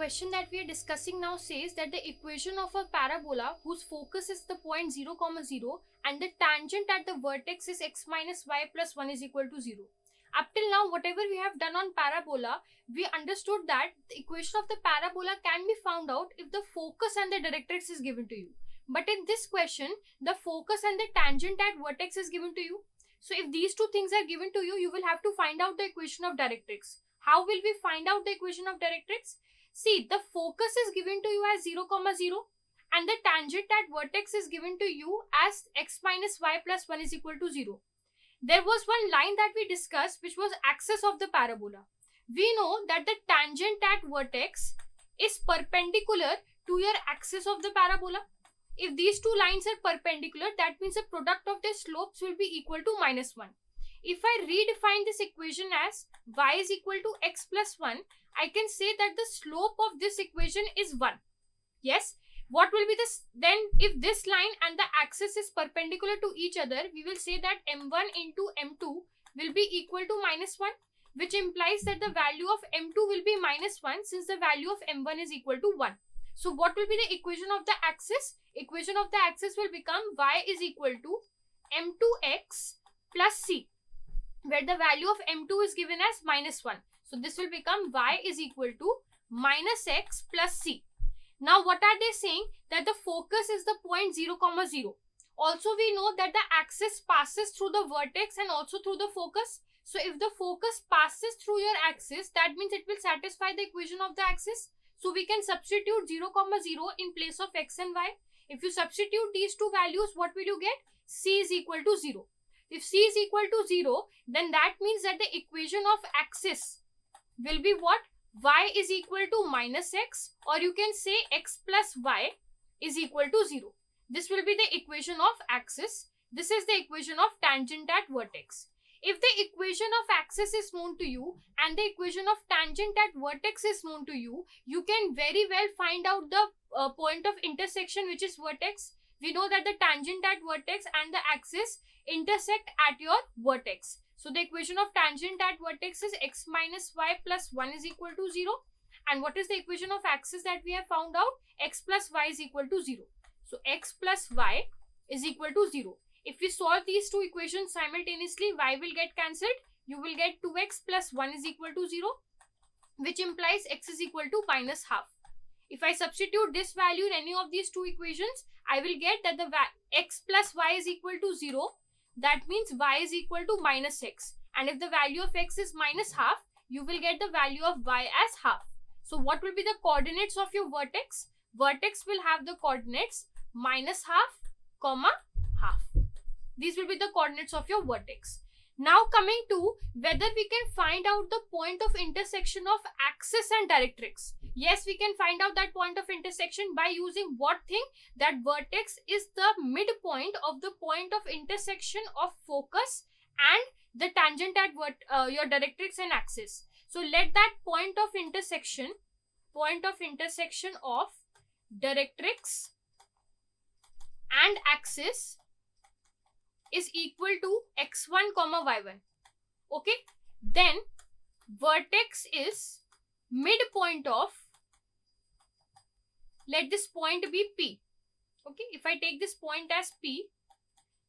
question that we are discussing now says that the equation of a parabola whose focus is the point 0, 0 and the tangent at the vertex is x minus y plus 1 is equal to 0. Up till now, whatever we have done on parabola, we understood that the equation of the parabola can be found out if the focus and the directrix is given to you. But in this question, the focus and the tangent at vertex is given to you. So if these two things are given to you, you will have to find out the equation of directrix. How will we find out the equation of directrix? See, the focus is given to you as 0, 0 and the tangent at vertex is given to you as x minus y plus 1 is equal to 0. There was one line that we discussed which was axis of the parabola. We know that the tangent at vertex is perpendicular to your axis of the parabola. If these two lines are perpendicular, that means the product of their slopes will be equal to minus 1. If I redefine this equation as y is equal to x plus 1, I can say that the slope of this equation is 1. Yes, what will be this? Then if this line and the axis is perpendicular to each other, we will say that m1 into m2 will be equal to minus 1, which implies that the value of m2 will be minus 1 since the value of m1 is equal to 1. So what will be the equation of the axis? Equation of the axis will become y is equal to m2x plus c, where the value of m2 is given as minus 1. So this will become y is equal to minus x plus c. Now what are they saying? That the focus is the point 0, 0. Also we know that the axis passes through the vertex and also through the focus. So if the focus passes through your axis, that means it will satisfy the equation of the axis. So we can substitute 0, 0 in place of x and y. If you substitute these two values, what will you get? C is equal to 0. If c is equal to 0, then that means that the equation of axis will be what? Y is equal to minus x, or you can say x plus y is equal to 0. This will be the equation of axis. This is the equation of tangent at vertex. If the equation of axis is known to you and the equation of tangent at vertex is known to you, you can very well find out the point of intersection, which is vertex. We know that the tangent at vertex and the axis intersect at your vertex. So the equation of tangent at vertex is x minus y plus 1 is equal to 0. And what is the equation of axis that we have found out? X plus y is equal to 0. So x plus y is equal to 0. If we solve these two equations simultaneously, y will get cancelled. You will get 2x plus 1 is equal to 0, which implies x is equal to minus half. If I substitute this value in any of these two equations, I will get that the x plus y is equal to 0. That means y is equal to minus x. And if the value of x is minus half, you will get the value of y as half. So what will be the coordinates of your vertex? Vertex will have the coordinates minus half, comma, half. These will be the coordinates of your vertex. Now coming to whether we can find out the point of intersection of axis and directrix. Yes, we can find out that point of intersection by using what thing? That vertex is the midpoint of the point of intersection of focus and the tangent at your directrix and axis. So let that point of intersection of directrix and axis is equal to x1 comma y1. Okay, then vertex is midpoint of, let this point be P. Okay, if I take this point as P,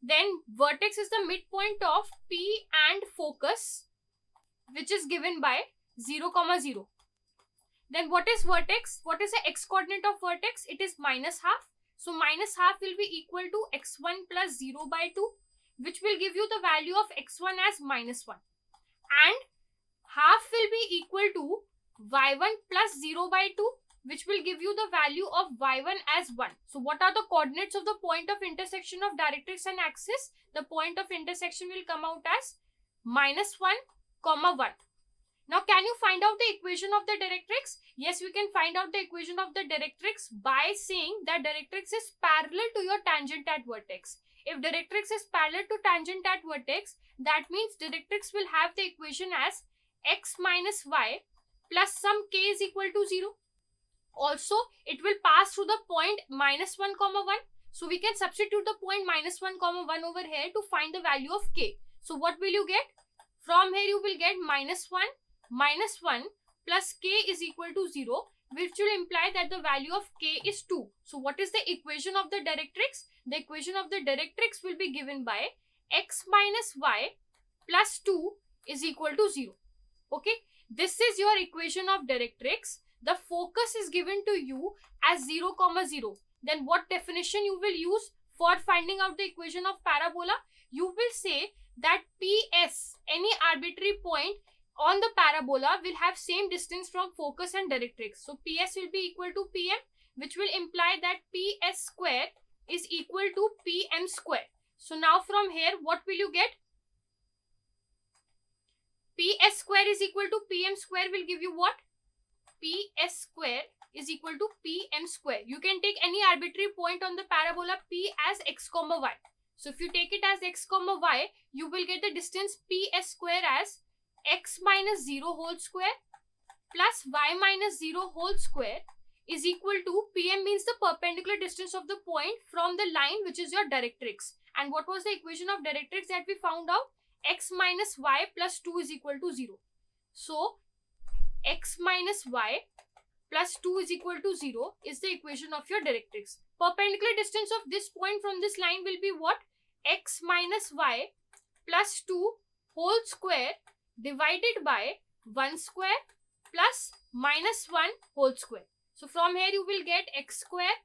then vertex is the midpoint of P and focus, which is given by 0, 0. Then what is vertex? What is the x coordinate of vertex? It is minus half. So minus half will be equal to x1 plus 0 by 2, which will give you the value of x1 as minus 1. And half will be equal to y1 plus 0 by 2, which will give you the value of y1 as 1. So what are the coordinates of the point of intersection of directrix and axis? The point of intersection will come out as minus 1, comma 1. Now can you find out the equation of the directrix? Yes, we can find out the equation of the directrix by saying that directrix is parallel to your tangent at vertex. If directrix is parallel to tangent at vertex, that means directrix will have the equation as x minus y plus some k is equal to 0. Also, it will pass through the point minus 1, comma 1. So we can substitute the point minus 1, comma 1 over here to find the value of k. So what will you get? From here you will get minus 1 plus k is equal to 0. which will imply that the value of k is 2. So what is the equation of the directrix? The equation of the directrix will be given by x minus y plus 2 is equal to 0. Okay, this is your equation of directrix. The focus is given to you as 0, 0. Then what definition you will use for finding out the equation of parabola? You will say that PS, any arbitrary point on the parabola, will have same distance from focus and directrix. So PS will be equal to PM, which will imply that PS square is equal to PM square. So now from here, what will you get? PS square is equal to PM square will give you what? PS square is equal to PM square. You can take any arbitrary point on the parabola P as x comma y. So if you take it as x comma y, you will get the distance PS square as x minus 0 whole square plus y minus 0 whole square is equal to PM means the perpendicular distance of the point from the line, which is your directrix. And what was the equation of directrix that we found out? X minus y plus 2 is equal to 0. So x minus y plus 2 is equal to 0 is the equation of your directrix. Perpendicular distance of this point from this line will be what? X minus y plus 2 whole square divided by 1 square plus minus 1 whole square. So from here you will get x square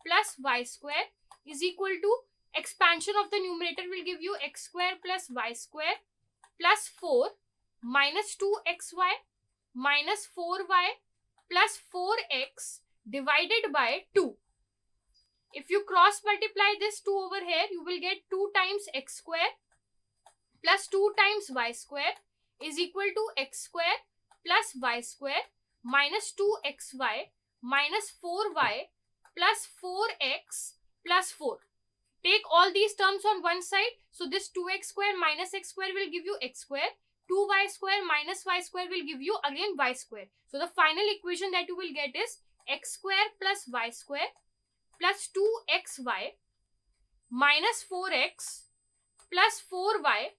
plus y square is equal to expansion of the numerator will give you x square plus y square plus 4 minus 2xy minus 4y plus 4x divided by 2. If you cross multiply this 2 over here, you will get 2 times x square plus 2 times y square is equal to x square plus y square minus 2xy minus 4y plus 4x plus 4. Take all these terms on one side. So this 2x square minus x square will give you x square. 2y square minus y square will give you again y square. So the final equation that you will get is x square plus y square plus 2xy minus 4x plus 4y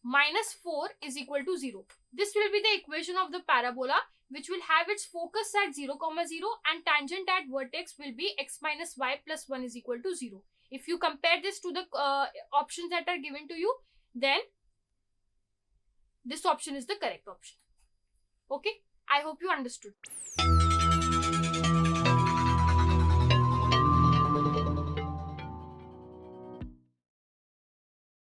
minus 4 is equal to 0. This will be the equation of the parabola, which will have its focus at 0, 0 and tangent at vertex will be x minus y plus 1 is equal to 0. If you compare this to the options that are given to you, then this option is the correct option. Okay, I hope you understood.